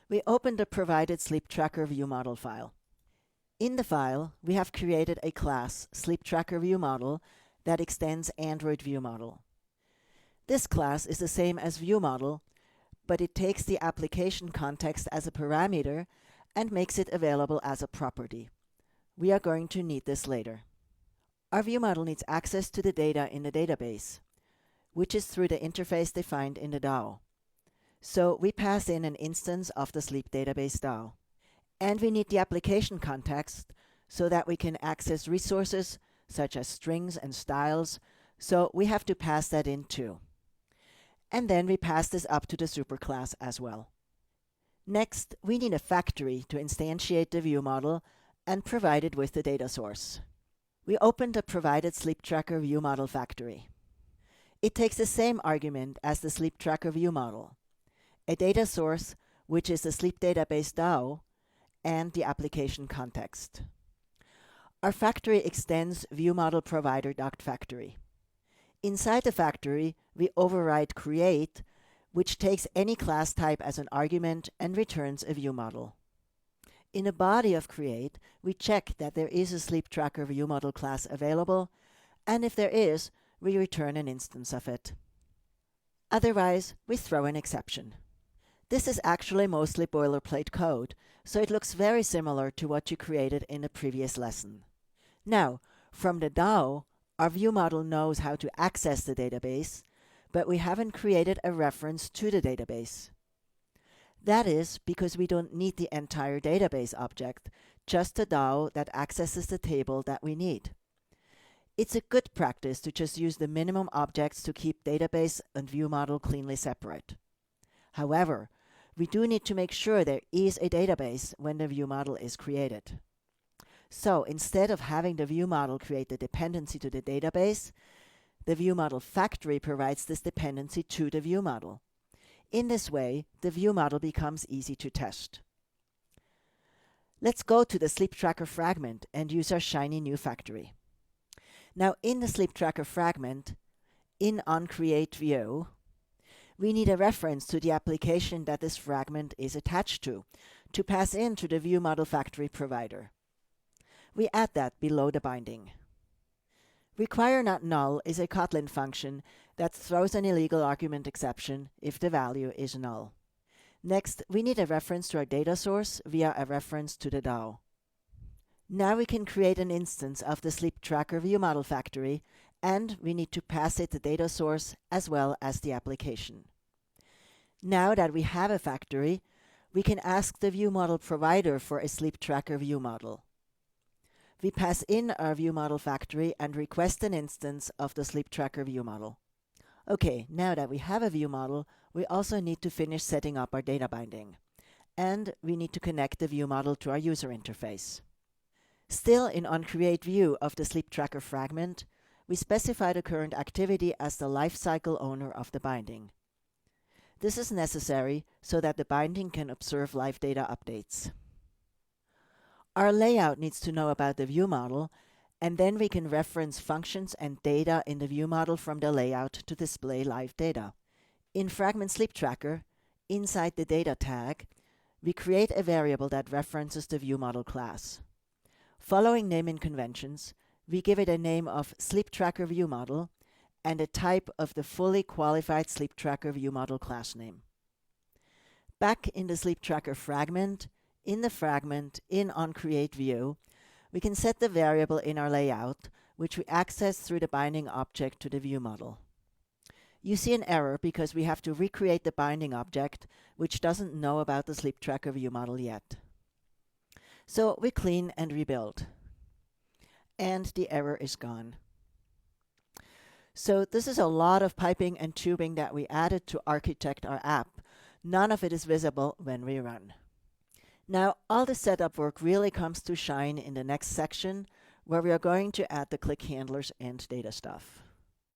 We open the provided Sleep Tracker ViewModel file. In the file, we have created a class, Sleep Tracker ViewModel, that extends Android ViewModel. This class is the same as ViewModel, but it takes the application context as a parameter and makes it available as a property. We are going to need this later. Our ViewModel needs access to the data in the database, which is through the interface defined in the DAO. So we pass in an instance of the Sleep Database DAO. And we need the application context so that we can access resources such as strings and styles, so we have to pass that in too. And then we pass this up to the superclass as well. Next, we need a factory to instantiate the ViewModel and provide it with the data source. We open the provided Sleep Tracker ViewModel factory. It takes the same argument as the Sleep Tracker ViewModel, a data source, which is the Sleep Database DAO, and the application context. Our factory extends ViewModelProvider.factory. Inside the factory, we override create, which takes any class type as an argument and returns a ViewModel. In the body of create, we check that there is a Sleep Tracker ViewModel class available, and if there is, we return an instance of it. Otherwise, we throw an exception. This is actually mostly boilerplate code, so it looks very similar to what you created in the previous lesson. Now, from the DAO, our ViewModel knows how to access the database, but we haven't created a reference to the database. That is because we don't need the entire database object, just the DAO that accesses the table that we need. It's a good practice to just use the minimum objects to keep database and ViewModel cleanly separate. However, we do need to make sure there is a database when the ViewModel is created. So instead of having the ViewModel create the dependency to the database, the ViewModel factory provides this dependency to the ViewModel. In this way, the ViewModel becomes easy to test. Let's go to the Sleep Tracker fragment and use our shiny new factory. Now in the Sleep Tracker fragment, in onCreateView, we need a reference to the application that this fragment is attached to pass into the ViewModel factory provider. We add that below the binding. RequireNotNull is a Kotlin function that throws an illegal argument exception if the value is null. Next, we need a reference to our data source via a reference to the DAO. Now we can create an instance of the Sleep Tracker ViewModel factory, and we need to pass it the data source as well as the application. Now that we have a factory, we can ask the ViewModel provider for a Sleep Tracker ViewModel. We pass in our ViewModel factory and request an instance of the Sleep Tracker ViewModel. Okay, now that we have a ViewModel, we also need to finish setting up our data binding. And we need to connect the ViewModel to our user interface. Still in onCreateView of the Sleep Tracker fragment, we specify the current activity as the lifecycle owner of the binding. This is necessary so that the binding can observe live data updates. Our layout needs to know about the ViewModel, and then we can reference functions and data in the ViewModel from the layout to display live data. In Fragment Sleep Tracker, inside the data tag, we create a variable that references the ViewModel class. Following naming conventions, we give it a name of Sleep Tracker ViewModel and a type of the fully qualified Sleep Tracker ViewModel class name. Back in the Sleep Tracker fragment, in onCreateView, we can set the variable in our layout, which we access through the binding object to the ViewModel. You see an error because we have to recreate the binding object, which doesn't know about the Sleep Tracker ViewModel yet. So we clean and rebuild. And the error is gone. So this is a lot of piping and tubing that we added to architect our app. None of it is visible when we run. Now, all the setup work really comes to shine in the next section, where we are going to add the click handlers and data stuff.